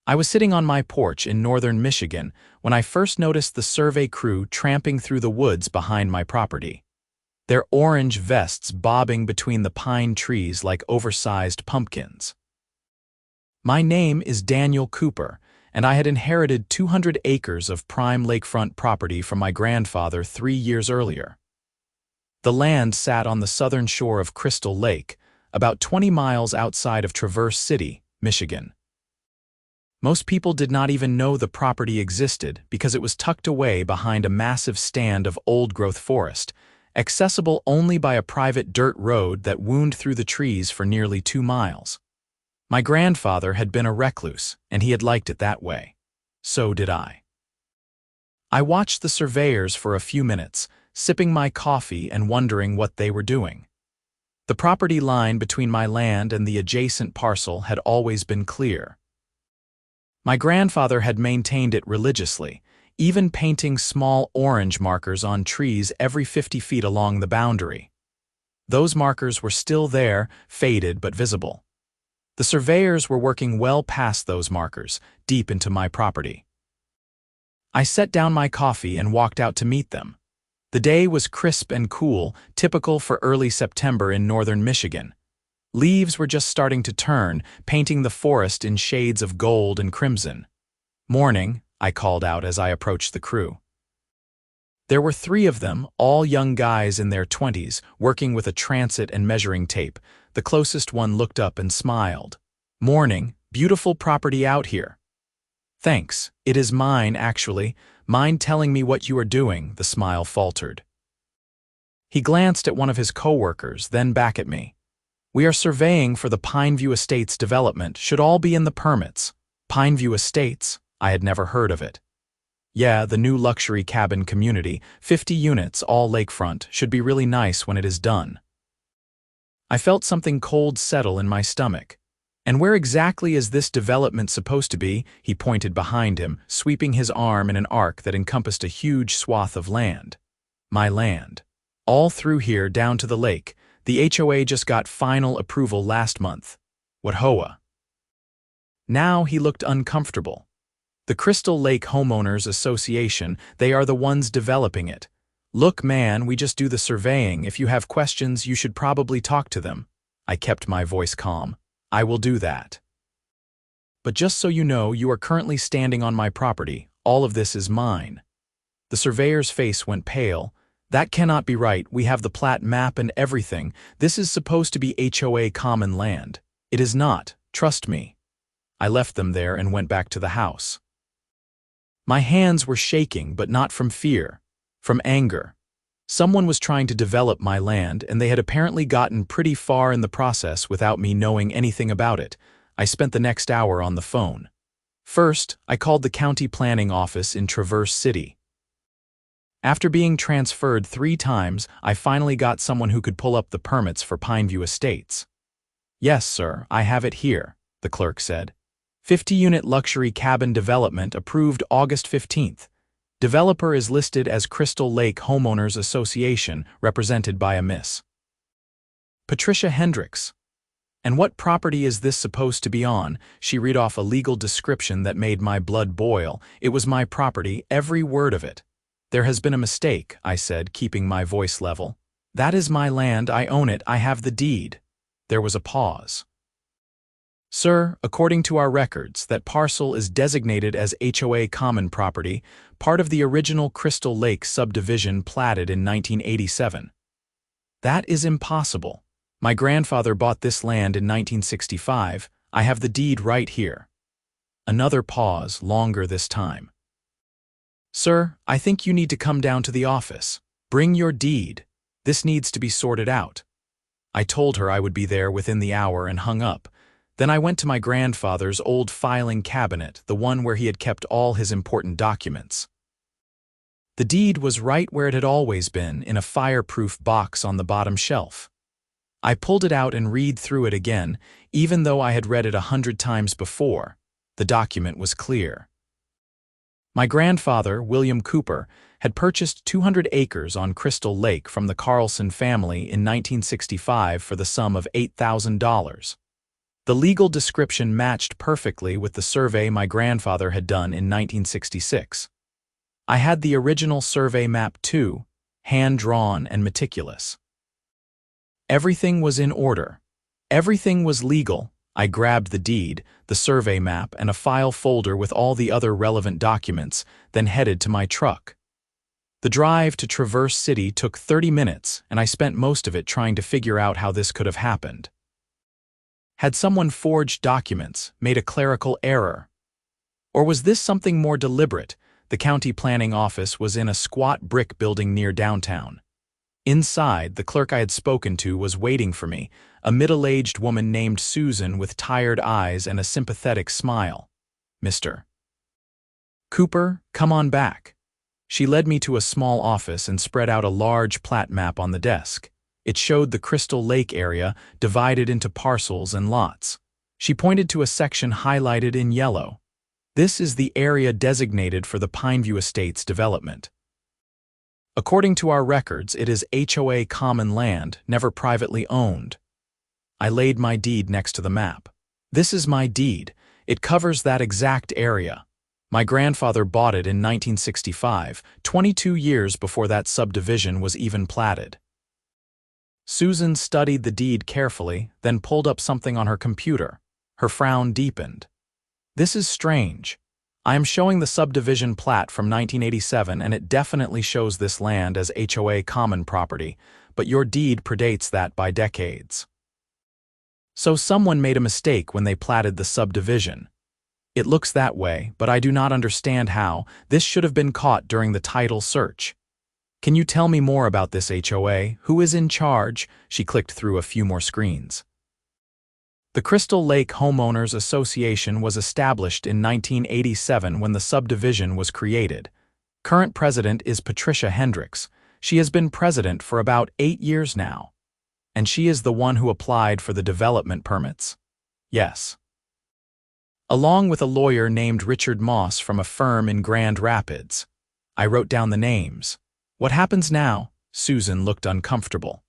I was sitting on my porch in northern Michigan when I first noticed the survey crew tramping through the woods behind my property. Their orange vests bobbing between the pine trees like oversized pumpkins. My name is Daniel Cooper, and I had inherited 200 acres of prime lakefront property from my grandfather 3 years earlier. The land sat on the southern shore of Crystal Lake, about 20 miles outside of Traverse City, Michigan. Most people did not even know the property existed because it was tucked away behind a massive stand of old-growth forest, accessible only by a private dirt road that wound through the trees for nearly 2 miles. My grandfather had been a recluse, and he had liked it that way. So did I. I watched the surveyors for a few minutes, sipping my coffee and wondering what they were doing. The property line between my land and the adjacent parcel had always been clear. My grandfather had maintained it religiously, even painting small orange markers on trees every 50 feet along the boundary. Those markers were still there, faded but visible. The surveyors were working well past those markers, deep into my property. I set down my coffee and walked out to meet them. The day was crisp and cool, typical for early September in northern Michigan. Leaves were just starting to turn, painting the forest in shades of gold and crimson. "Morning," I called out as I approached the crew. There were 3 of them, all young guys in their 20s, working with a transit and measuring tape. The closest one looked up and smiled. "Morning, beautiful property out here." "Thanks, it is mine, actually. Mind telling me what you are doing?" the smile faltered. He glanced at one of his coworkers, then back at me. "We are surveying for the Pineview Estates development. Should all be in the permits." Pineview Estates? I had never heard of it. "Yeah, the new luxury cabin community, 50 units, all lakefront, should be really nice when it is done." I felt something cold settle in my stomach. "And where exactly is this development supposed to be?" He pointed behind him, sweeping his arm in an arc that encompassed a huge swath of land. "My land. All through here down to the lake. The HOA just got final approval last month." "What HOA?" Now he looked uncomfortable. "The Crystal Lake Homeowners Association, they are the ones developing it. Look, man, we just do the surveying. If you have questions, you should probably talk to them." I kept my voice calm. "I will do that. But just so you know, you are currently standing on my property. All of this is mine." The surveyor's face went pale. "That cannot be right. We have the plat map and everything. This is supposed to be HOA common land." "It is not. Trust me." I left them there and went back to the house. My hands were shaking, but not from fear, from anger. Someone was trying to develop my land, and they had apparently gotten pretty far in the process without me knowing anything about it. I spent the next hour on the phone. First, I called the county planning office in Traverse City. After being transferred 3 times, I finally got someone who could pull up the permits for Pineview Estates. "Yes, sir, I have it here," the clerk said. 50-unit luxury cabin development approved August 15th. Developer is listed as Crystal Lake Homeowners Association, represented by a Miss Patricia Hendricks. "And what property is this supposed to be on?" She read off a legal description that made my blood boil. It was my property, every word of it. "There has been a mistake," I said, keeping my voice level. "That is my land. I own it. I have the deed." There was a pause. "Sir, according to our records, that parcel is designated as HOA common property, part of the original Crystal Lake subdivision platted in 1987. "That is impossible. My grandfather bought this land in 1965. I have the deed right here." Another pause, longer this time. "Sir, I think you need to come down to the office. Bring your deed. This needs to be sorted out." I told her I would be there within the hour and hung up. Then I went to my grandfather's old filing cabinet, the one where he had kept all his important documents. The deed was right where it had always been, in a fireproof box on the bottom shelf. I pulled it out and read through it again, even though I had read it 100 times before. The document was clear. My grandfather, William Cooper, had purchased 200 acres on Crystal Lake from the Carlson family in 1965 for the sum of $8,000. The legal description matched perfectly with the survey my grandfather had done in 1966. I had the original survey map too, hand-drawn and meticulous. Everything was in order. Everything was legal. I grabbed the deed, the survey map, and a file folder with all the other relevant documents, then headed to my truck. The drive to Traverse City took 30 minutes, and I spent most of it trying to figure out how this could have happened. Had someone forged documents, made a clerical error? Or was this something more deliberate? The county planning office was in a squat brick building near downtown. Inside, the clerk I had spoken to was waiting for me, a middle-aged woman named Susan with tired eyes and a sympathetic smile. "Mr. Cooper, come on back." She led me to a small office and spread out a large plat map on the desk. It showed the Crystal Lake area divided into parcels and lots. She pointed to a section highlighted in yellow. This is the area designated for the Pineview Estates development. According to our records, it is HOA common land, never privately owned. I laid my deed next to the map. This is my deed. It covers that exact area. My grandfather bought it in 1965, 22 years before that subdivision was even platted. Susan studied the deed carefully, then pulled up something on her computer. Her frown deepened. "This is strange. I am showing the subdivision plat from 1987 and it definitely shows this land as HOA common property, but your deed predates that by decades. So someone made a mistake when they platted the subdivision. It looks that way, but I do not understand how. This should have been caught during the title search. Can you tell me more about this HOA? Who is in charge?" She clicked through a few more screens. The Crystal Lake Homeowners Association was established in 1987 when the subdivision was created. Current president is Patricia Hendricks. She has been president for about 8 years now. And she is the one who applied for the development permits. Yes. Along with a lawyer named Richard Moss from a firm in Grand Rapids. I wrote down the names. "What happens now?" Susan looked uncomfortable.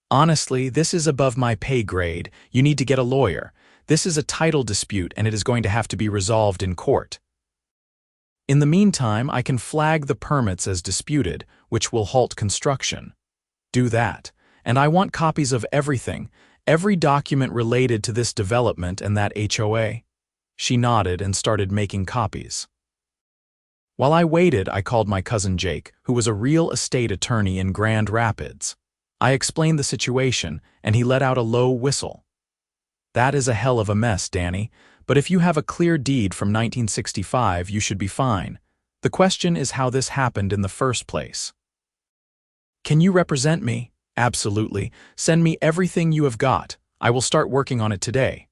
"Honestly, this is above my pay grade. You need to get a lawyer. This is a title dispute and it is going to have to be resolved in court. In the meantime, I can flag the permits as disputed, which will halt construction. Do that. And I want copies of everything, every document related to this development and that HOA. She nodded and started making copies. While I waited, I called my cousin Jake, who was a real estate attorney in Grand Rapids. I explained the situation, and he let out a low whistle. "That is a hell of a mess, Danny, but if you have a clear deed from 1965, you should be fine. The question is how this happened in the first place." "Can you represent me?" "Absolutely. Send me everything you have got. I will start working on it today."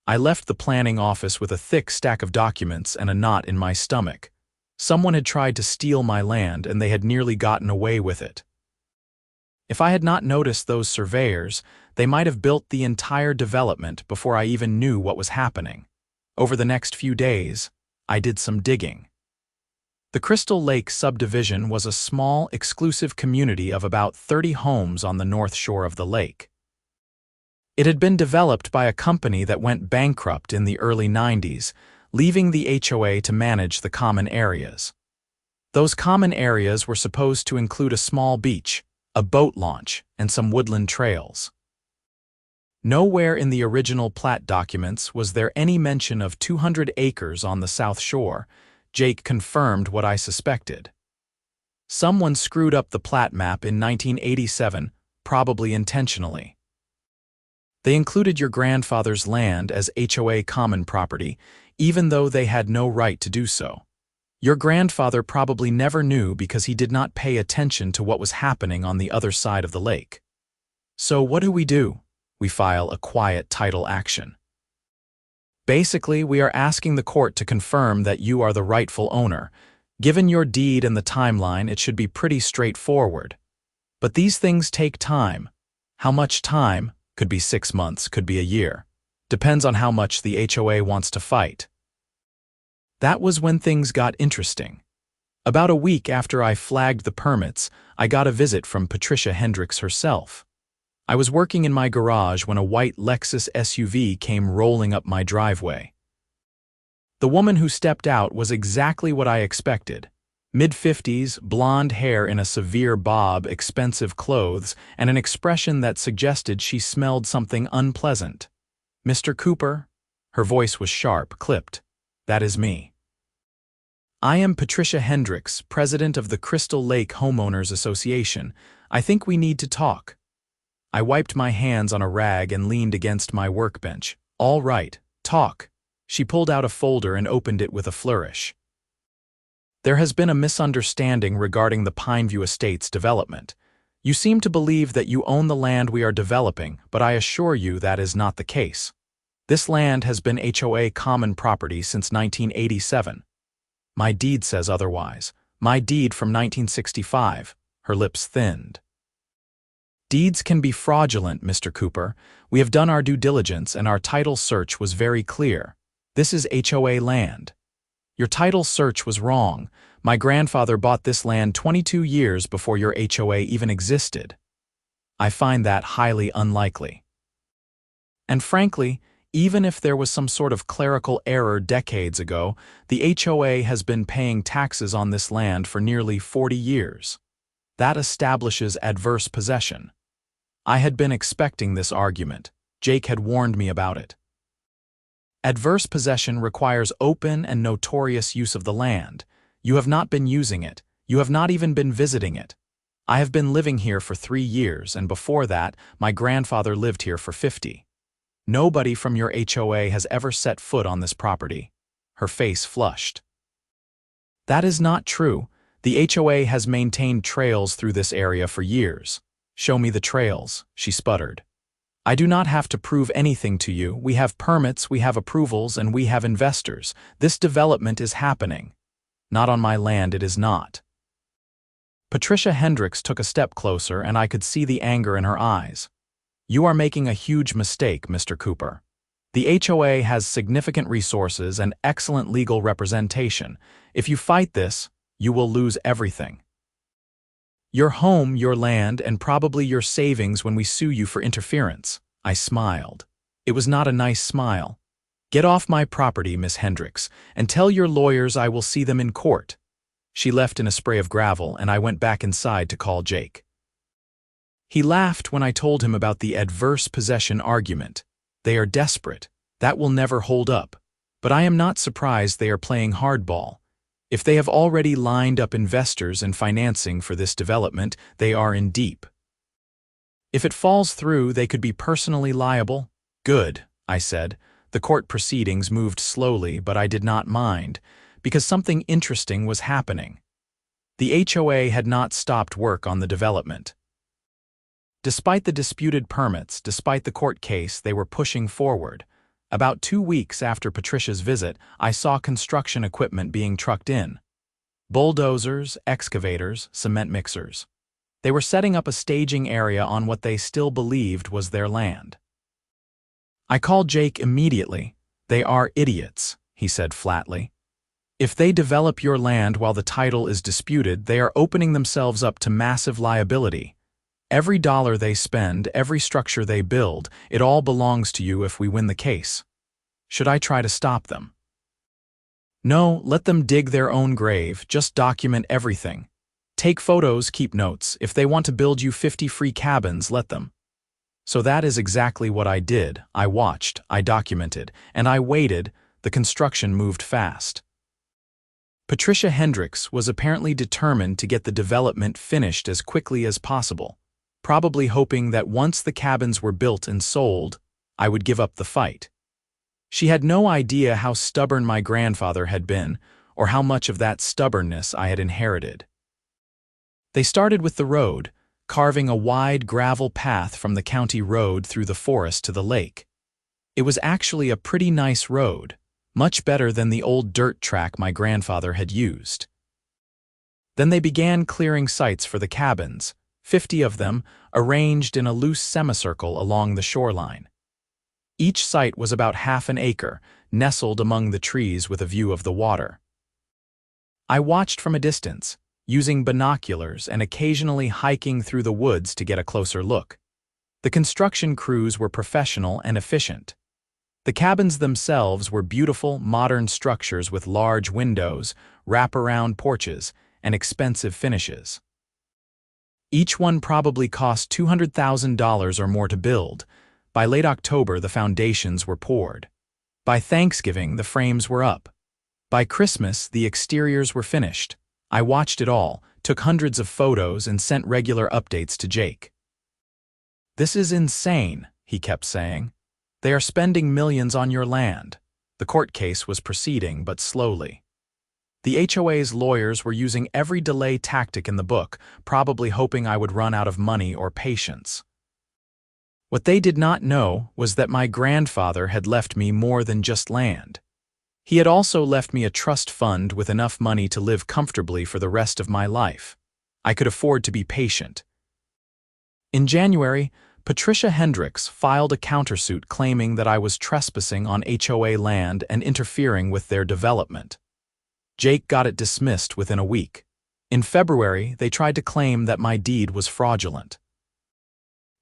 I left the planning office with a thick stack of documents and a knot in my stomach. Someone had tried to steal my land, and they had nearly gotten away with it. If I had not noticed those surveyors, they might have built the entire development before I even knew what was happening. Over the next few days, I did some digging. The Crystal Lake subdivision was a small, exclusive community of about 30 homes on the north shore of the lake. It had been developed by a company that went bankrupt in the early 90s, leaving the HOA to manage the common areas. Those common areas were supposed to include a small beach, a boat launch, and some woodland trails. Nowhere in the original plat documents was there any mention of 200 acres on the south shore. Jake confirmed what I suspected. Someone screwed up the plat map in 1987, probably intentionally. They included your grandfather's land as HOA common property, even though they had no right to do so. Your grandfather probably never knew because he did not pay attention to what was happening on the other side of the lake. So what do? We file a quiet title action. Basically, we are asking the court to confirm that you are the rightful owner. Given your deed and the timeline, it should be pretty straightforward. But these things take time. How much time? Could be 6 months, could be a year. Depends on how much the HOA wants to fight. That was when things got interesting. About a week after I flagged the permits, I got a visit from Patricia Hendricks herself. I was working in my garage when a white Lexus SUV came rolling up my driveway. The woman who stepped out was exactly what I expected. Mid-50s, blonde hair in a severe bob, expensive clothes, and an expression that suggested she smelled something unpleasant. "Mr. Cooper?" Her voice was sharp, clipped. "That is me. I am Patricia Hendricks, president of the Crystal Lake Homeowners Association. I think we need to talk." I wiped my hands on a rag and leaned against my workbench. "All right, talk." She pulled out a folder and opened it with a flourish. "There has been a misunderstanding regarding the Pineview Estates development. You seem to believe that you own the land we are developing, but I assure you that is not the case. This land has been HOA common property since 1987. My deed says otherwise. My deed from 1965. Her lips thinned. "Deeds can be fraudulent, Mr. Cooper. We have done our due diligence and our title search was very clear. This is HOA land. Your title search was wrong. My grandfather bought this land 22 years before your HOA even existed. I find that highly unlikely. And frankly, even if there was some sort of clerical error decades ago, the HOA has been paying taxes on this land for nearly 40 years. That establishes adverse possession. I had been expecting this argument. Jake had warned me about it. Adverse possession requires open and notorious use of the land. You have not been using it. You have not even been visiting it. I have been living here for 3 years, and before that, my grandfather lived here for 50. Nobody from your HOA has ever set foot on this property." Her face flushed. "That is not true. The HOA has maintained trails through this area for years." "Show me the trails," she sputtered. "I do not have to prove anything to you. We have permits, we have approvals, and we have investors. This development is happening. Not on my land, it is not." Patricia Hendricks took a step closer, and I could see the anger in her eyes. "You are making a huge mistake, Mr. Cooper. The HOA has significant resources and excellent legal representation. If you fight this, you will lose everything. Your home, your land, and probably your savings when we sue you for interference." I smiled. It was not a nice smile. "Get off my property, Miss Hendricks, and tell your lawyers I will see them in court." She left in a spray of gravel, and I went back inside to call Jake. He laughed when I told him about the adverse possession argument. They are desperate. That will never hold up. But I am not surprised they are playing hardball. If they have already lined up investors and financing for this development, they are in deep. If it falls through, they could be personally liable. "Good," I said. The court proceedings moved slowly, but I did not mind, because something interesting was happening. The HOA had not stopped work on the development. Despite the disputed permits, despite the court case, they were pushing forward. About 2 weeks after Patricia's visit, I saw construction equipment being trucked in. Bulldozers, excavators, cement mixers. They were setting up a staging area on what they still believed was their land. I called Jake immediately. "They are idiots," he said flatly. "If they develop your land while the title is disputed, they are opening themselves up to massive liability. Every dollar they spend, every structure they build, it all belongs to you if we win the case. Should I try to stop them?" "No, let them dig their own grave. Just document everything. Take photos, keep notes. If they want to build you 50 free cabins, let them." So that is exactly what I did. I watched, I documented, and I waited. The construction moved fast. Patricia Hendricks was apparently determined to get the development finished as quickly as possible, probably hoping that once the cabins were built and sold, I would give up the fight. She had no idea how stubborn my grandfather had been, or how much of that stubbornness I had inherited. They started with the road, carving a wide gravel path from the county road through the forest to the lake. It was actually a pretty nice road, much better than the old dirt track my grandfather had used. Then they began clearing sites for the cabins, 50 of them arranged in a loose semicircle along the shoreline. Each site was about half an acre, nestled among the trees with a view of the water. I watched from a distance, using binoculars and occasionally hiking through the woods to get a closer look. The construction crews were professional and efficient. The cabins themselves were beautiful, modern structures with large windows, wraparound porches, and expensive finishes. Each one probably cost $200,000 or more to build. By late October, the foundations were poured. By Thanksgiving, the frames were up. By Christmas, the exteriors were finished. I watched it all, took hundreds of photos, and sent regular updates to Jake. "This is insane," he kept saying. "They are spending millions on your land." The court case was proceeding, but slowly. The HOA's lawyers were using every delay tactic in the book, probably hoping I would run out of money or patience. What they did not know was that my grandfather had left me more than just land. He had also left me a trust fund with enough money to live comfortably for the rest of my life. I could afford to be patient. In January, Patricia Hendricks filed a countersuit claiming that I was trespassing on HOA land and interfering with their development. Jake got it dismissed within a week. In February, they tried to claim that my deed was fraudulent.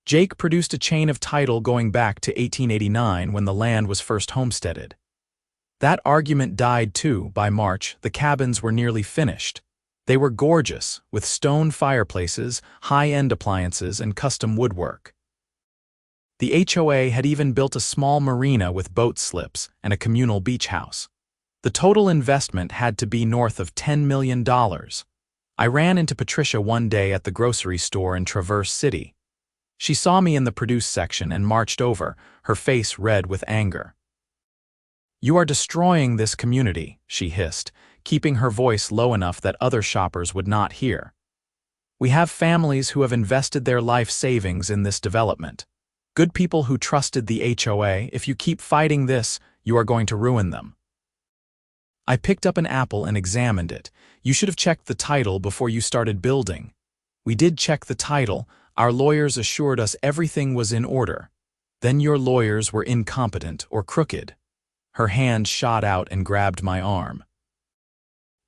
Jake produced a chain of title going back to 1889 when the land was first homesteaded. That argument died too. By March, the cabins were nearly finished. They were gorgeous, with stone fireplaces, high-end appliances, and custom woodwork. The HOA had even built a small marina with boat slips and a communal beach house. The total investment had to be north of $10 million. I ran into Patricia one day at the grocery store in Traverse City. She saw me in the produce section and marched over, her face red with anger. "You are destroying this community," she hissed, keeping her voice low enough that other shoppers would not hear. "We have families who have invested their life savings in this development. Good people who trusted the HOA. If you keep fighting this, you are going to ruin them." I picked up an apple and examined it. "You should have checked the title before you started building." "We did check the title. Our lawyers assured us everything was in order." "Then your lawyers were incompetent or crooked." Her hand shot out and grabbed my arm.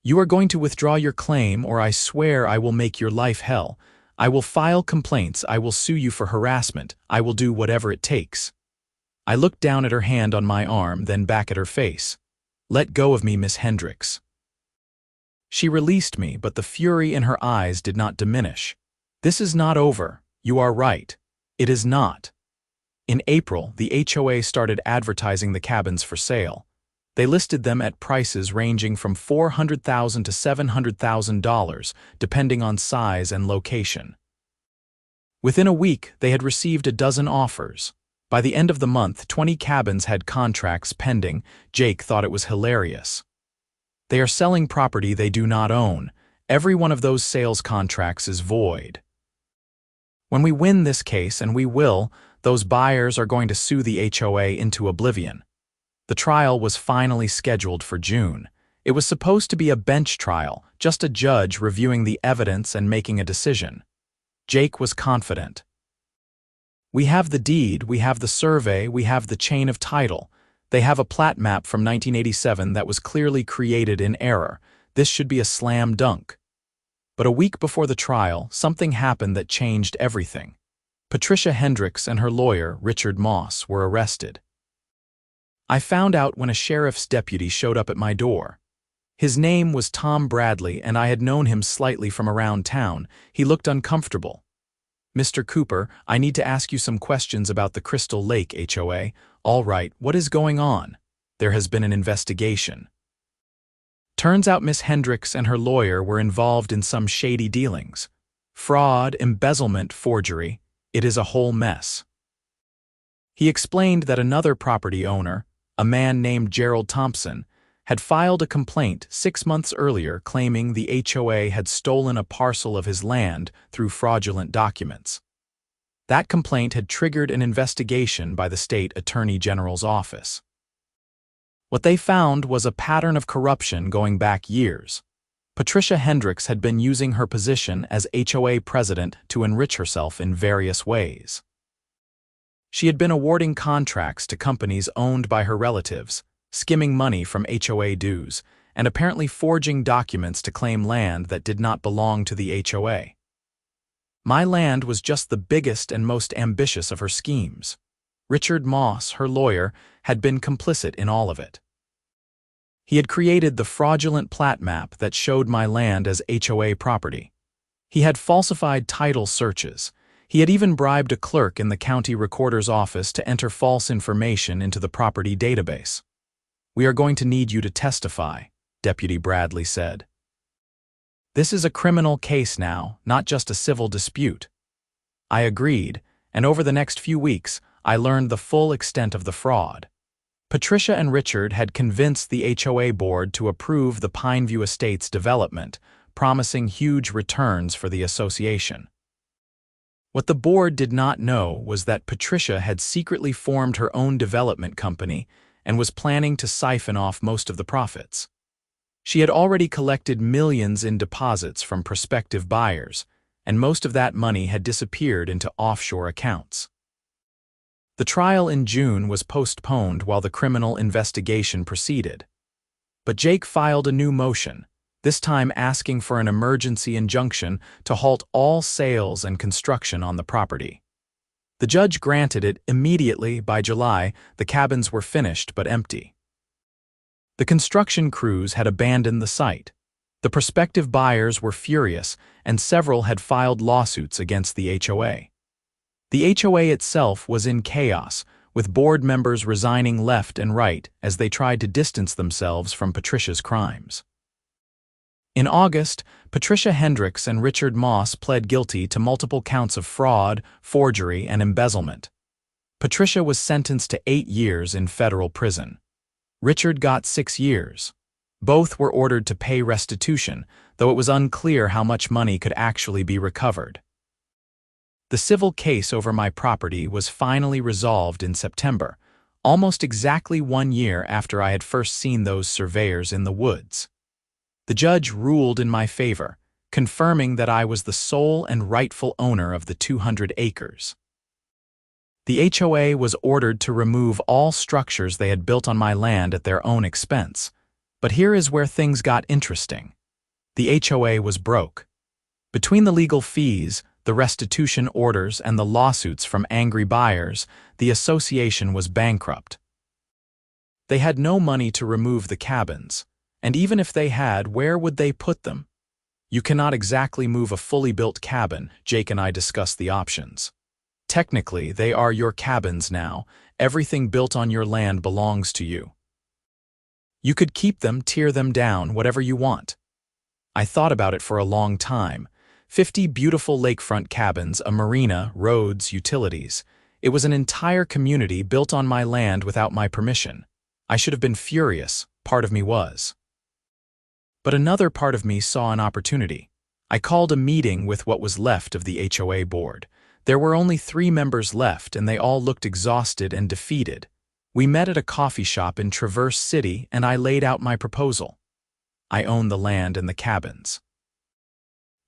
"You are going to withdraw your claim, or I swear I will make your life hell. I will file complaints, I will sue you for harassment, I will do whatever it takes." I looked down at her hand on my arm, then back at her face. "Let go of me, Miss Hendricks." She released me, but the fury in her eyes did not diminish. "This is not over. You are right. It is not." In April, the HOA started advertising the cabins for sale. They listed them at prices ranging from $400,000 to $700,000, depending on size and location. Within a week, they had received a dozen offers. By the end of the month, 20 cabins had contracts pending. Jake thought it was hilarious. "They are selling property they do not own. Every one of those sales contracts is void. When we win this case, and we will, those buyers are going to sue the HOA into oblivion." The trial was finally scheduled for June. It was supposed to be a bench trial, just a judge reviewing the evidence and making a decision. Jake was confident. "We have the deed, we have the survey, we have the chain of title. They have a plat map from 1987 that was clearly created in error. This should be a slam dunk." But a week before the trial, something happened that changed everything. Patricia Hendricks and her lawyer, Richard Moss, were arrested. I found out when a sheriff's deputy showed up at my door. His name was Tom Bradley, and I had known him slightly from around town. He looked uncomfortable. "Mr. Cooper, I need to ask you some questions about the Crystal Lake HOA." "All right, what is going on?" "There has been an investigation." Turns out Miss Hendricks and her lawyer were involved in some shady dealings. Fraud, embezzlement, forgery. It is a whole mess. He explained that another property owner, a man named Gerald Thompson, had filed a complaint 6 months earlier claiming the HOA had stolen a parcel of his land through fraudulent documents. That complaint had triggered an investigation by the state attorney general's office. What they found was a pattern of corruption going back years. Patricia Hendricks had been using her position as HOA president to enrich herself in various ways. She had been awarding contracts to companies owned by her relatives, skimming money from HOA dues, and apparently forging documents to claim land that did not belong to the HOA. My land was just the biggest and most ambitious of her schemes. Richard Moss, her lawyer, had been complicit in all of it. He had created the fraudulent plat map that showed my land as HOA property. He had falsified title searches. He had even bribed a clerk in the county recorder's office to enter false information into the property database. "We are going to need you to testify," Deputy Bradley said. "This is a criminal case now, not just a civil dispute." I agreed, and over the next few weeks, I learned the full extent of the fraud. Patricia and Richard had convinced the HOA board to approve the Pineview Estates development, promising huge returns for the association. What the board did not know was that Patricia had secretly formed her own development company and was planning to siphon off most of the profits. She had already collected millions in deposits from prospective buyers, and most of that money had disappeared into offshore accounts. The trial in June was postponed while the criminal investigation proceeded. But Jake filed a new motion, this time asking for an emergency injunction to halt all sales and construction on the property. The judge granted it immediately. By July, the cabins were finished but empty. The construction crews had abandoned the site. The prospective buyers were furious, and several had filed lawsuits against the HOA. The HOA itself was in chaos, with board members resigning left and right as they tried to distance themselves from Patricia's crimes. In August, Patricia Hendricks and Richard Moss pled guilty to multiple counts of fraud, forgery, and embezzlement. Patricia was sentenced to 8 years in federal prison. Richard got 6 years. Both were ordered to pay restitution, though it was unclear how much money could actually be recovered. The civil case over my property was finally resolved in September, almost exactly 1 year after I had first seen those surveyors in the woods. The judge ruled in my favor, confirming that I was the sole and rightful owner of the 200 acres. The HOA was ordered to remove all structures they had built on my land at their own expense. But here is where things got interesting. The HOA was broke. Between the legal fees, the restitution orders, and the lawsuits from angry buyers, the association was bankrupt. They had no money to remove the cabins, and even if they had, where would they put them? You cannot exactly move a fully built cabin. Jake and I discussed the options. Technically, they are your cabins now. Everything built on your land belongs to you. You could keep them, tear them down, whatever you want. I thought about it for a long time. 50 beautiful lakefront cabins, a marina, roads, utilities. It was an entire community built on my land without my permission. I should have been furious. Part of me was. But another part of me saw an opportunity. I called a meeting with what was left of the HOA board. There were only 3 members left, and they all looked exhausted and defeated. We met at a coffee shop in Traverse City, and I laid out my proposal. I own the land and the cabins.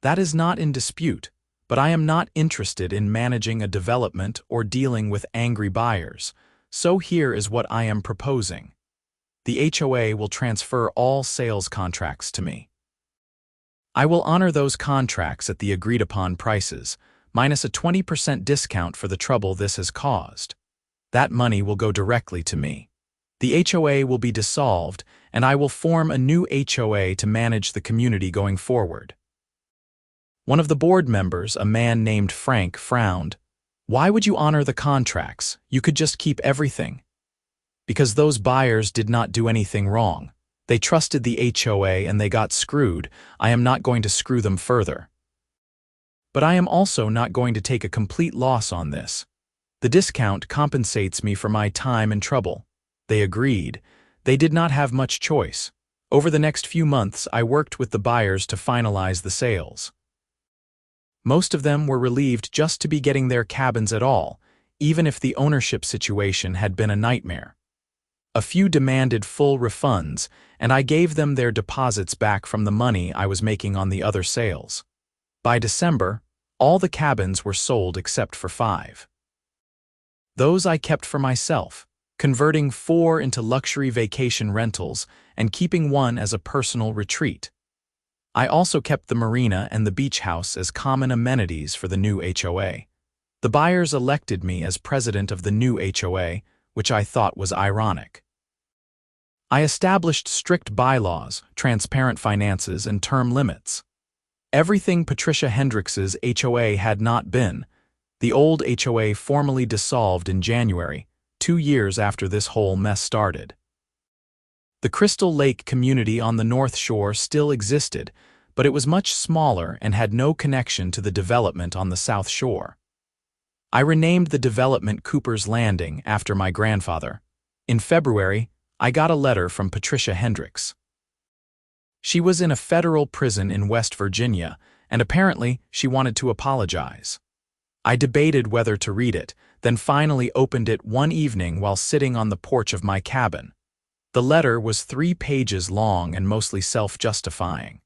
That is not in dispute, but I am not interested in managing a development or dealing with angry buyers, so here is what I am proposing. The HOA will transfer all sales contracts to me. I will honor those contracts at the agreed-upon prices, minus a 20% discount for the trouble this has caused. That money will go directly to me. The HOA will be dissolved, and I will form a new HOA to manage the community going forward. One of the board members, a man named Frank, frowned. Why would you honor the contracts? You could just keep everything. Because those buyers did not do anything wrong. They trusted the HOA and they got screwed. I am not going to screw them further. But I am also not going to take a complete loss on this. The discount compensates me for my time and trouble. They agreed. They did not have much choice. Over the next few months, I worked with the buyers to finalize the sales. Most of them were relieved just to be getting their cabins at all, even if the ownership situation had been a nightmare. A few demanded full refunds, and I gave them their deposits back from the money I was making on the other sales. By December, all the cabins were sold except for 5. Those I kept for myself, converting 4 into luxury vacation rentals and keeping one as a personal retreat. I also kept the marina and the beach house as common amenities for the new HOA. The buyers elected me as president of the new HOA, which I thought was ironic. I established strict bylaws, transparent finances, and term limits. Everything Patricia Hendricks's HOA had not been. The old HOA formally dissolved in January, 2 years after this whole mess started. The Crystal Lake community on the North Shore still existed, but it was much smaller and had no connection to the development on the South Shore. I renamed the development Cooper's Landing after my grandfather. In February, I got a letter from Patricia Hendricks. She was in a federal prison in West Virginia, and apparently she wanted to apologize. I debated whether to read it, then finally opened it one evening while sitting on the porch of my cabin. The letter was 3 pages long and mostly self-justifying.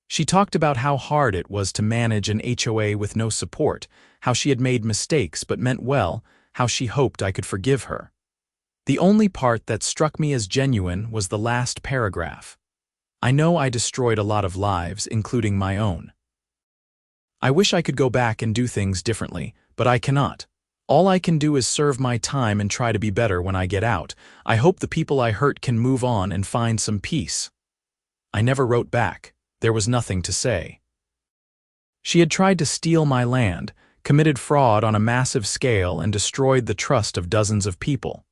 She talked about how hard it was to manage an HOA with no support, how she had made mistakes but meant well, how she hoped I could forgive her. The only part that struck me as genuine was the last paragraph. I know I destroyed a lot of lives, including my own. I wish I could go back and do things differently, but I cannot. All I can do is serve my time and try to be better when I get out. I hope the people I hurt can move on and find some peace. I never wrote back. There was nothing to say. She had tried to steal my land, committed fraud on a massive scale, and destroyed the trust of dozens of people.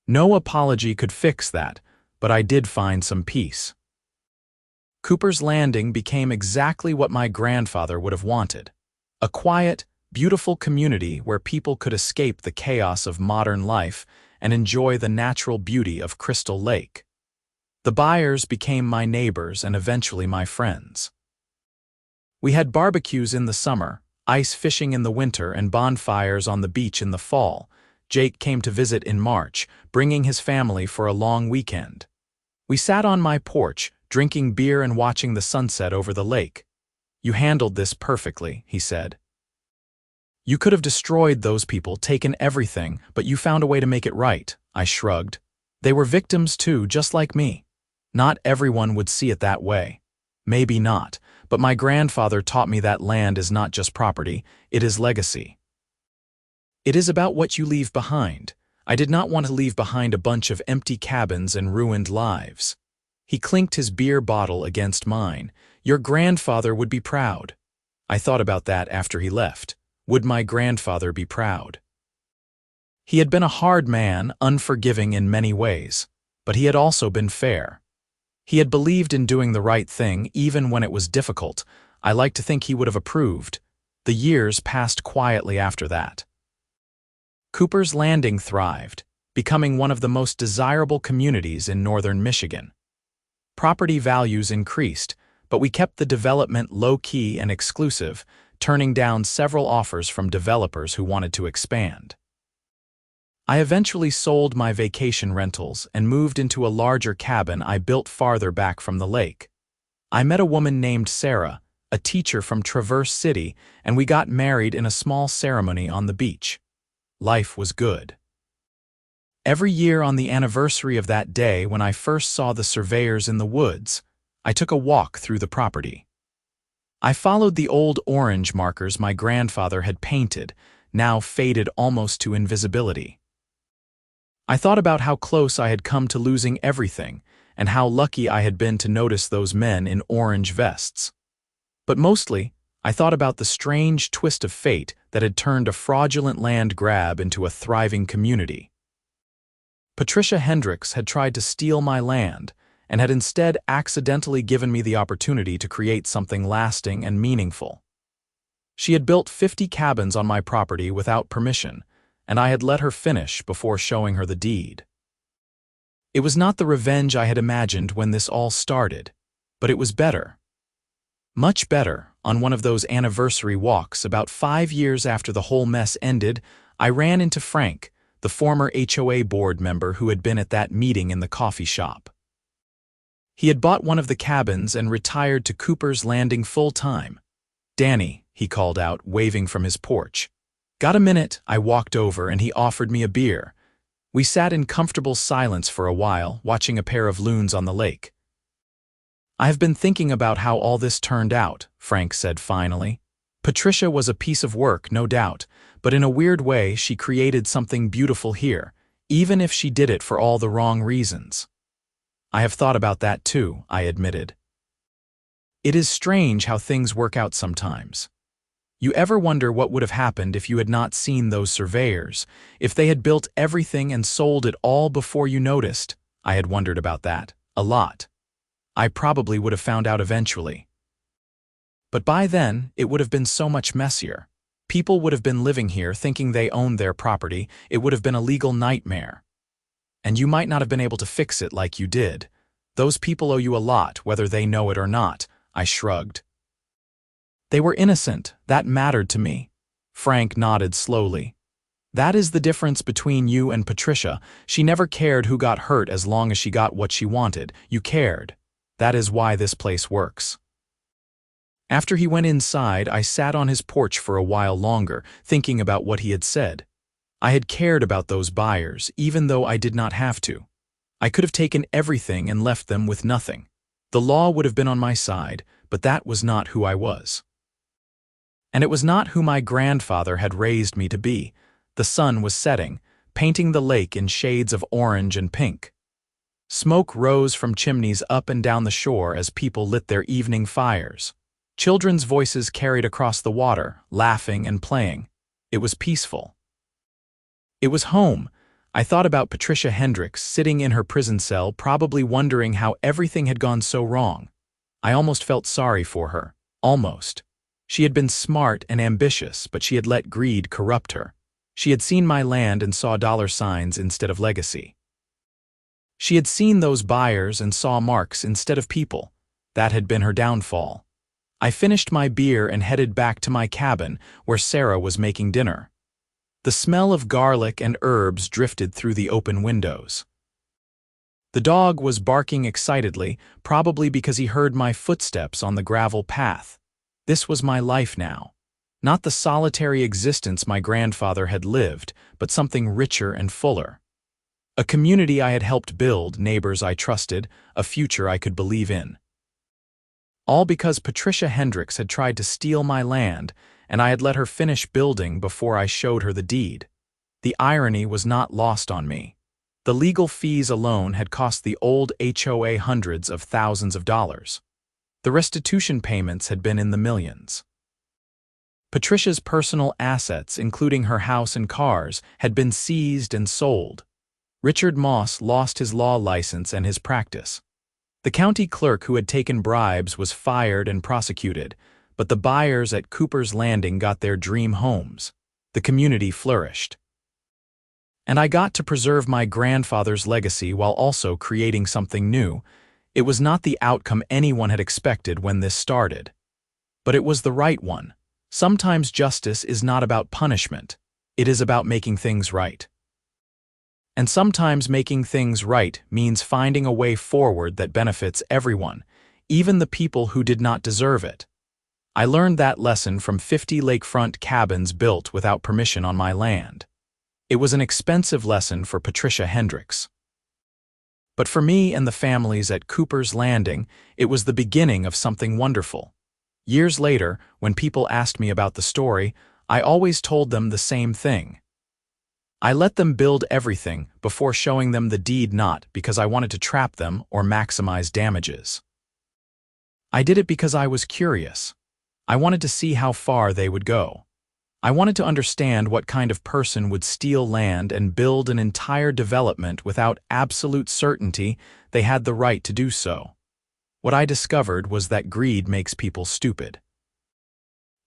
No apology could fix that, but I did find some peace. Cooper's Landing became exactly what my grandfather would have wanted. A quiet, beautiful community where people could escape the chaos of modern life and enjoy the natural beauty of Crystal Lake. The buyers became my neighbors and eventually my friends. We had barbecues in the summer, ice fishing in the winter, and bonfires on the beach in the fall. Jake came to visit in March, bringing his family for a long weekend. We sat on my porch, drinking beer and watching the sunset over the lake. "You handled this perfectly," he said. "You could have destroyed those people, taken everything, but you found a way to make it right," I shrugged. "They were victims too, just like me. Not everyone would see it that way. Maybe not, but my grandfather taught me that land is not just property, it is legacy. It is about what you leave behind. I did not want to leave behind a bunch of empty cabins and ruined lives." He clinked his beer bottle against mine. "Your grandfather would be proud." I thought about that after he left. Would my grandfather be proud? He had been a hard man, unforgiving in many ways, but he had also been fair. He had believed in doing the right thing even when it was difficult. I like to think he would have approved. The years passed quietly after that. Cooper's Landing thrived, becoming one of the most desirable communities in northern Michigan. Property values increased, but we kept the development low-key and exclusive, turning down several offers from developers who wanted to expand. I eventually sold my vacation rentals and moved into a larger cabin I built farther back from the lake. I met a woman named Sarah, a teacher from Traverse City, and we got married in a small ceremony on the beach. Life was good. Every year on the anniversary of that day when I first saw the surveyors in the woods, I took a walk through the property. I followed the old orange markers my grandfather had painted, now faded almost to invisibility. I thought about how close I had come to losing everything, and how lucky I had been to notice those men in orange vests. But mostly, I thought about the strange twist of fate that had turned a fraudulent land grab into a thriving community. Patricia Hendricks had tried to steal my land, and had instead accidentally given me the opportunity to create something lasting and meaningful. She had built 50 cabins on my property without permission, and I had let her finish before showing her the deed. It was not the revenge I had imagined when this all started, but it was better. Much better. On one of those anniversary walks, about 5 years after the whole mess ended, I ran into Frank, the former HOA board member who had been at that meeting in the coffee shop. He had bought one of the cabins and retired to Cooper's Landing full-time. "Danny," he called out, waving from his porch. "Got a minute?" I walked over and he offered me a beer. We sat in comfortable silence for a while, watching a pair of loons on the lake. "I have been thinking about how all this turned out," Frank said finally. "Patricia was a piece of work, no doubt, but in a weird way she created something beautiful here, even if she did it for all the wrong reasons." "I have thought about that too," I admitted. "It is strange how things work out sometimes. You ever wonder what would have happened if you had not seen those surveyors, if they had built everything and sold it all before you noticed?" I had wondered about that, a lot. I probably would have found out eventually. But by then, it would have been so much messier. People would have been living here thinking they owned their property. It would have been a legal nightmare. And you might not have been able to fix it like you did. Those people owe you a lot, whether they know it or not, I shrugged. "They were innocent. That mattered to me." Frank nodded slowly. "That is the difference between you and Patricia. She never cared who got hurt as long as she got what she wanted. You cared. That is why this place works." After he went inside, I sat on his porch for a while longer, thinking about what he had said. I had cared about those buyers, even though I did not have to. I could have taken everything and left them with nothing. The law would have been on my side, but that was not who I was. And it was not who my grandfather had raised me to be. The sun was setting, painting the lake in shades of orange and pink. Smoke rose from chimneys up and down the shore as people lit their evening fires. Children's voices carried across the water, laughing and playing. It was peaceful. It was home. I thought about Patricia Hendricks sitting in her prison cell, probably wondering how everything had gone so wrong. I almost felt sorry for her. Almost. She had been smart and ambitious, but she had let greed corrupt her. She had seen my land and saw dollar signs instead of legacy. She had seen those buyers and saw marks instead of people. That had been her downfall. I finished my beer and headed back to my cabin, where Sarah was making dinner. The smell of garlic and herbs drifted through the open windows. The dog was barking excitedly, probably because he heard my footsteps on the gravel path. This was my life now. Not the solitary existence my grandfather had lived, but something richer and fuller. A community I had helped build, neighbors I trusted, a future I could believe in. All because Patricia Hendricks had tried to steal my land, and I had let her finish building before I showed her the deed. The irony was not lost on me. The legal fees alone had cost the old HOA hundreds of thousands of dollars. The restitution payments had been in the millions. Patricia's personal assets, including her house and cars, had been seized and sold. Richard Moss lost his law license and his practice. The county clerk who had taken bribes was fired and prosecuted, but the buyers at Cooper's Landing got their dream homes. The community flourished. And I got to preserve my grandfather's legacy while also creating something new. It was not the outcome anyone had expected when this started. But it was the right one. Sometimes justice is not about punishment. It is about making things right. And sometimes making things right means finding a way forward that benefits everyone, even the people who did not deserve it. I learned that lesson from 50 lakefront cabins built without permission on my land. It was an expensive lesson for Patricia Hendricks. But for me and the families at Cooper's Landing, it was the beginning of something wonderful. Years later, when people asked me about the story, I always told them the same thing. I let them build everything before showing them the deed, not because I wanted to trap them or maximize damages. I did it because I was curious. I wanted to see how far they would go. I wanted to understand what kind of person would steal land and build an entire development without absolute certainty they had the right to do so. What I discovered was that greed makes people stupid.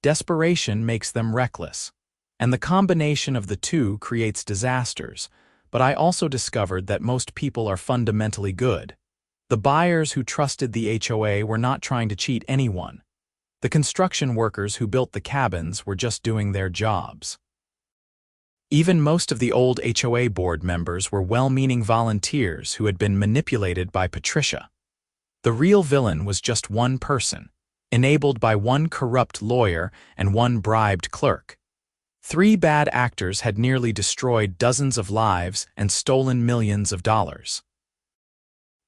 Desperation makes them reckless. And the combination of the two creates disasters, but I also discovered that most people are fundamentally good. The buyers who trusted the HOA were not trying to cheat anyone. The construction workers who built the cabins were just doing their jobs. Even most of the old HOA board members were well-meaning volunteers who had been manipulated by Patricia. The real villain was just one person, enabled by one corrupt lawyer and one bribed clerk. 3 bad actors had nearly destroyed dozens of lives and stolen millions of dollars.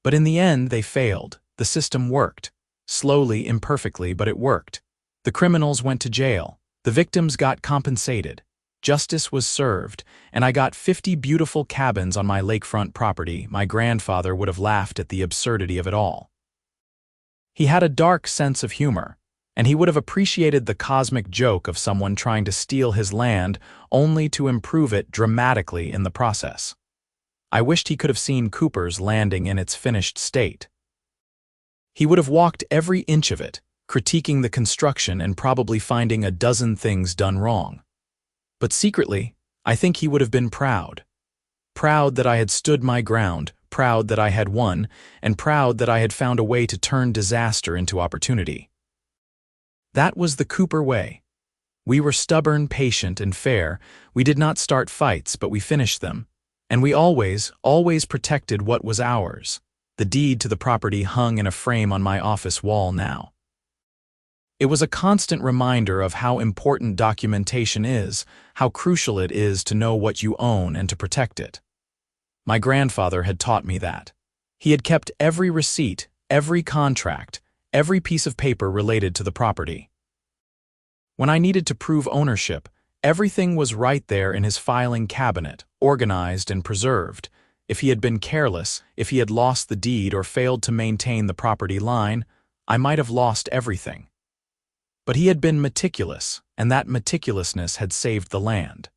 But in the end, they failed. The system worked. Slowly, imperfectly, but it worked. The criminals went to jail. The victims got compensated. Justice was served, and I got 50 beautiful cabins on my lakefront property. My grandfather would have laughed at the absurdity of it all. He had a dark sense of humor, and he would have appreciated the cosmic joke of someone trying to steal his land only to improve it dramatically in the process. I wished he could have seen Cooper's Landing in its finished state. He would have walked every inch of it, critiquing the construction and probably finding a dozen things done wrong. But secretly, I think he would have been proud. Proud that I had stood my ground, proud that I had won, and proud that I had found a way to turn disaster into opportunity. That was the Cooper way. We were stubborn, patient, and fair. We did not start fights, but we finished them. And we always protected what was ours. The deed to the property hung in a frame on my office wall now. It was a constant reminder of how important documentation is, how crucial it is to know what you own and to protect it. My grandfather had taught me that. He had kept every receipt, every contract, every piece of paper related to the property. When I needed to prove ownership, everything was right there in his filing cabinet, organized and preserved. If he had been careless, if he had lost the deed or failed to maintain the property line, I might have lost everything. But he had been meticulous, and that meticulousness had saved the land.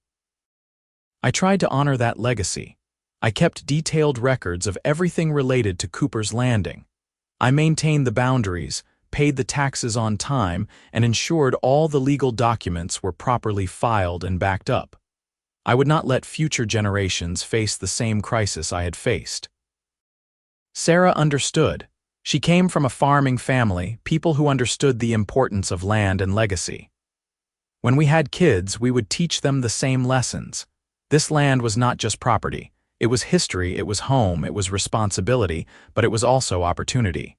I tried to honor that legacy. I kept detailed records of everything related to Cooper's Landing. I maintained the boundaries, paid the taxes on time, and ensured all the legal documents were properly filed and backed up. I would not let future generations face the same crisis I had faced. Sarah understood. She came from a farming family, people who understood the importance of land and legacy. When we had kids, we would teach them the same lessons. This land was not just property. It was history, it was home, it was responsibility, but it was also opportunity.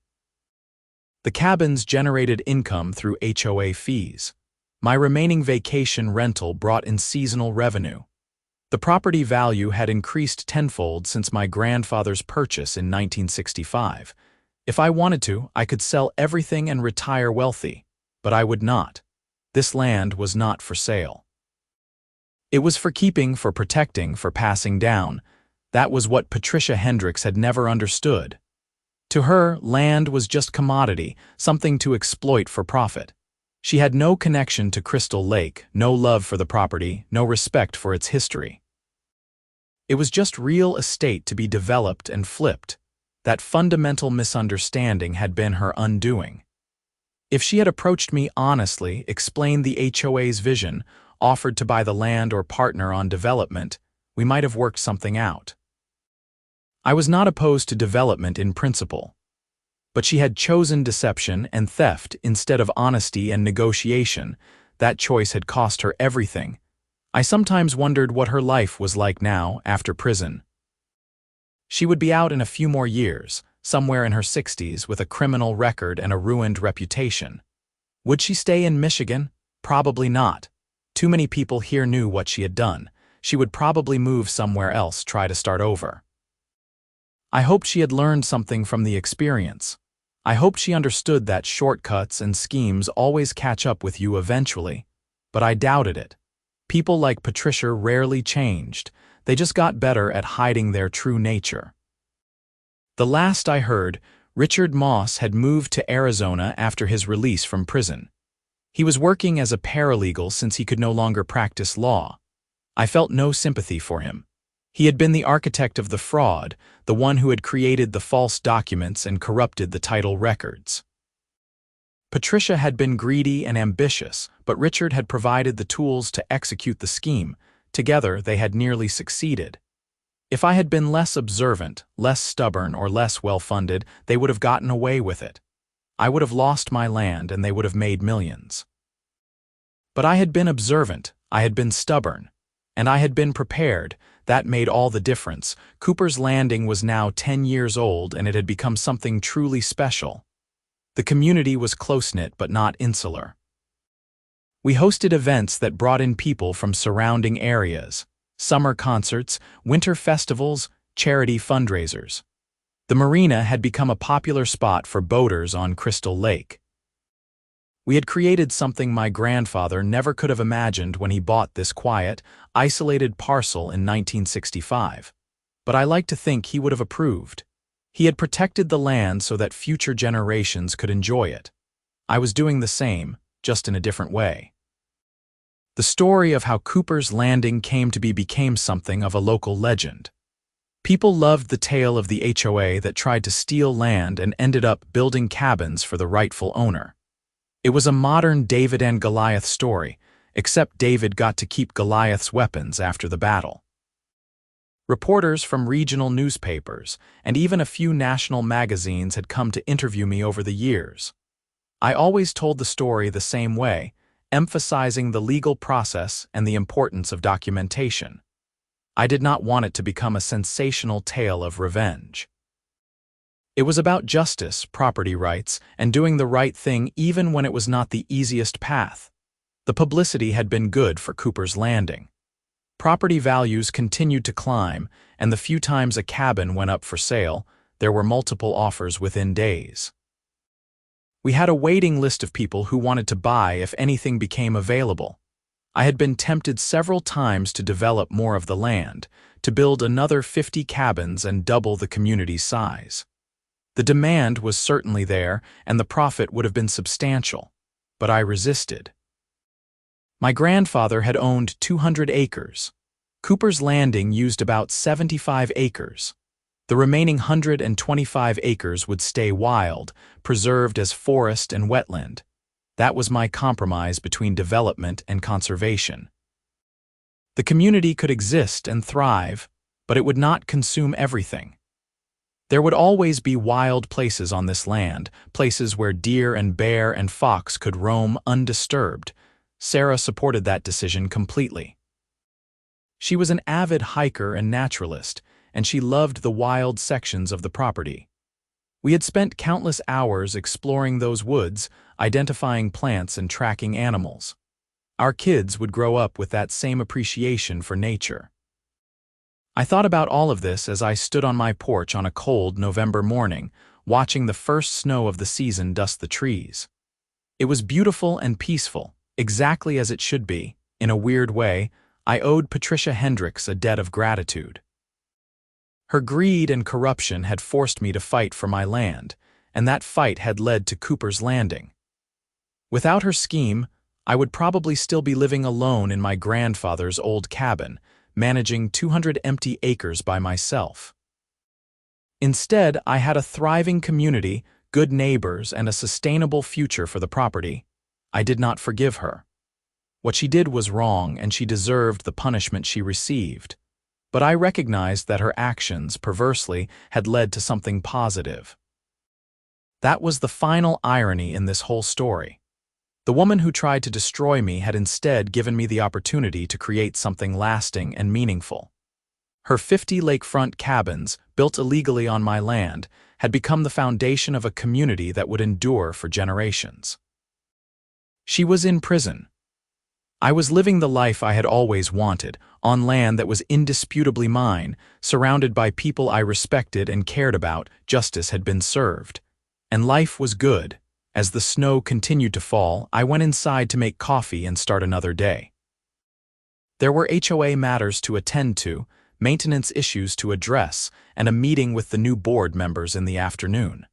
The cabins generated income through HOA fees. My remaining vacation rental brought in seasonal revenue. The property value had increased tenfold since my grandfather's purchase in 1965. If I wanted to, I could sell everything and retire wealthy, but I would not. This land was not for sale. It was for keeping, for protecting, for passing down. That was what Patricia Hendricks had never understood. To her, land was just commodity, something to exploit for profit. She had no connection to Crystal Lake, no love for the property, no respect for its history. It was just real estate to be developed and flipped. That fundamental misunderstanding had been her undoing. If she had approached me honestly, explained the HOA's vision, offered to buy the land or partner on development, we might have worked something out. I was not opposed to development in principle. But she had chosen deception and theft instead of honesty and negotiation. That choice had cost her everything. I sometimes wondered what her life was like now, after prison. She would be out in a few more years, somewhere in her 60s, with a criminal record and a ruined reputation. Would she stay in Michigan? Probably not. Too many people here knew what she had done. She would probably move somewhere else, try to start over. I hoped she had learned something from the experience. I hoped she understood that shortcuts and schemes always catch up with you eventually, but I doubted it. People like Patricia rarely changed. They just got better at hiding their true nature. The last I heard, Richard Moss had moved to Arizona after his release from prison. He was working as a paralegal since he could no longer practice law. I felt no sympathy for him. He had been the architect of the fraud, the one who had created the false documents and corrupted the title records. Patricia had been greedy and ambitious, but Richard had provided the tools to execute the scheme. Together, they had nearly succeeded. If I had been less observant, less stubborn, or less well-funded, they would have gotten away with it. I would have lost my land and they would have made millions. But I had been observant, I had been stubborn, and I had been prepared. That made all the difference. Cooper's Landing was now 10 years old and it had become something truly special. The community was close-knit but not insular. We hosted events that brought in people from surrounding areas, summer concerts, winter festivals, charity fundraisers. The marina had become a popular spot for boaters on Crystal Lake. We had created something my grandfather never could have imagined when he bought this quiet, isolated parcel in 1965. But I like to think he would have approved. He had protected the land so that future generations could enjoy it. I was doing the same, just in a different way. The story of how Cooper's Landing came to be became something of a local legend. People loved the tale of the HOA that tried to steal land and ended up building cabins for the rightful owner. It was a modern David and Goliath story, except David got to keep Goliath's weapons after the battle. Reporters from regional newspapers and even a few national magazines had come to interview me over the years. I always told the story the same way, emphasizing the legal process and the importance of documentation. I did not want it to become a sensational tale of revenge. It was about justice, property rights, and doing the right thing even when it was not the easiest path. The publicity had been good for Cooper's Landing. Property values continued to climb, and the few times a cabin went up for sale, there were multiple offers within days. We had a waiting list of people who wanted to buy if anything became available. I had been tempted several times to develop more of the land, to build another 50 cabins and double the community's size. The demand was certainly there, and the profit would have been substantial, but I resisted. My grandfather had owned 200 acres. Cooper's Landing used about 75 acres. The remaining 125 acres would stay wild, preserved as forest and wetland. That was my compromise between development and conservation. The community could exist and thrive, but it would not consume everything. There would always be wild places on this land, places where deer and bear and fox could roam undisturbed. Sarah supported that decision completely. She was an avid hiker and naturalist, and she loved the wild sections of the property. We had spent countless hours exploring those woods, identifying plants and tracking animals. Our kids would grow up with that same appreciation for nature. I thought about all of this as I stood on my porch on a cold November morning, watching the first snow of the season dust the trees. It was beautiful and peaceful, exactly as it should be. In a weird way, I owed Patricia Hendricks a debt of gratitude. Her greed and corruption had forced me to fight for my land, and that fight had led to Cooper's Landing. Without her scheme, I would probably still be living alone in my grandfather's old cabin, managing 200 empty acres by myself. Instead, I had a thriving community, good neighbors, and a sustainable future for the property. I did not forgive her. What she did was wrong, and she deserved the punishment she received. But I recognized that her actions, perversely, had led to something positive. That was the final irony in this whole story. The woman who tried to destroy me had instead given me the opportunity to create something lasting and meaningful. Her 50 lakefront cabins, built illegally on my land, had become the foundation of a community that would endure for generations. She was in prison. I was living the life I had always wanted, on land that was indisputably mine, surrounded by people I respected and cared about. Justice had been served. And life was good. As the snow continued to fall, I went inside to make coffee and start another day. There were HOA matters to attend to, maintenance issues to address, and a meeting with the new board members in the afternoon.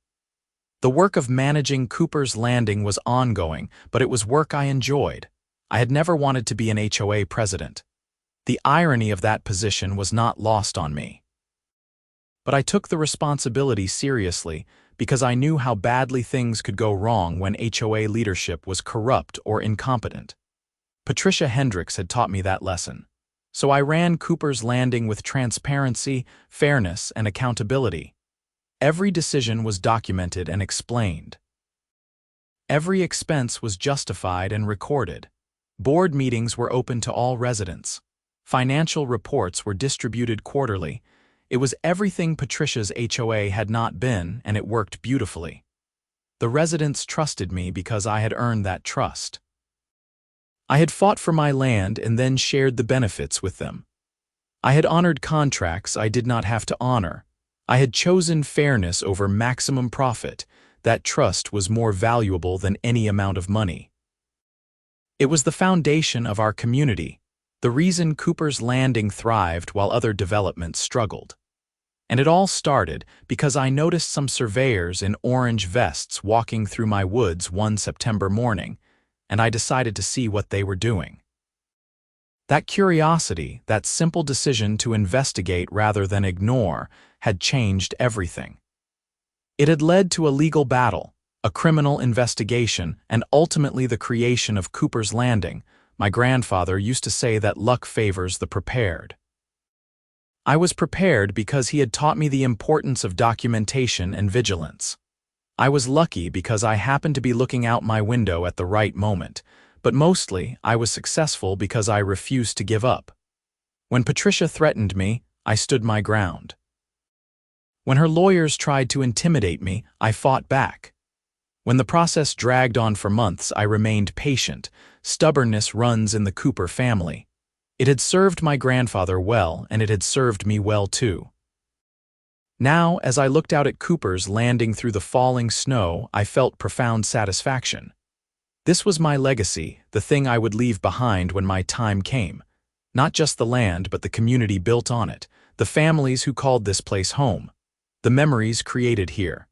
The work of managing Cooper's Landing was ongoing, but it was work I enjoyed. I had never wanted to be an HOA president. The irony of that position was not lost on me. But I took the responsibility seriously because I knew how badly things could go wrong when HOA leadership was corrupt or incompetent. Patricia Hendricks had taught me that lesson. So I ran Cooper's Landing with transparency, fairness, and accountability. Every decision was documented and explained. Every expense was justified and recorded. Board meetings were open to all residents. Financial reports were distributed quarterly. It was everything Patricia's HOA had not been, and it worked beautifully. The residents trusted me because I had earned that trust. I had fought for my land and then shared the benefits with them. I had honored contracts I did not have to honor. I had chosen fairness over maximum profit. That trust was more valuable than any amount of money. It was the foundation of our community, the reason Cooper's Landing thrived while other developments struggled. And it all started because I noticed some surveyors in orange vests walking through my woods one September morning, and I decided to see what they were doing. That curiosity, that simple decision to investigate rather than ignore, had changed everything. It had led to a legal battle, a criminal investigation, and ultimately the creation of Cooper's Landing. My grandfather used to say that luck favors the prepared. I was prepared because he had taught me the importance of documentation and vigilance. I was lucky because I happened to be looking out my window at the right moment, but mostly I was successful because I refused to give up. When Patricia threatened me, I stood my ground. When her lawyers tried to intimidate me, I fought back. When the process dragged on for months, I remained patient. Stubbornness runs in the Cooper family. It had served my grandfather well, and it had served me well too. Now, as I looked out at Cooper's Landing through the falling snow, I felt profound satisfaction. This was my legacy, the thing I would leave behind when my time came. Not just the land, but the community built on it, the families who called this place home, the memories created here.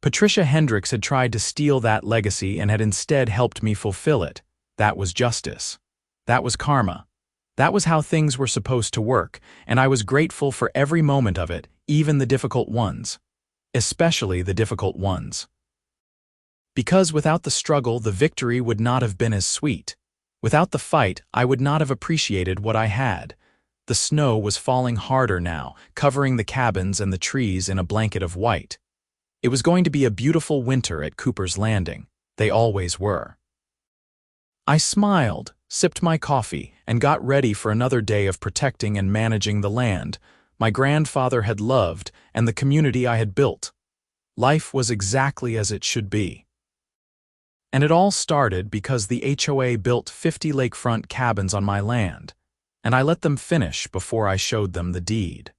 Patricia Hendricks had tried to steal that legacy and had instead helped me fulfill it. That was justice. That was karma. That was how things were supposed to work, and I was grateful for every moment of it, even the difficult ones. Especially the difficult ones. Because without the struggle, the victory would not have been as sweet. Without the fight, I would not have appreciated what I had. The snow was falling harder now, covering the cabins and the trees in a blanket of white. It was going to be a beautiful winter at Cooper's Landing. They always were. I smiled, sipped my coffee, and got ready for another day of protecting and managing the land my grandfather had loved and the community I had built. Life was exactly as it should be. And it all started because the HOA built 50 lakefront cabins on my land, and I let them finish before I showed them the deed.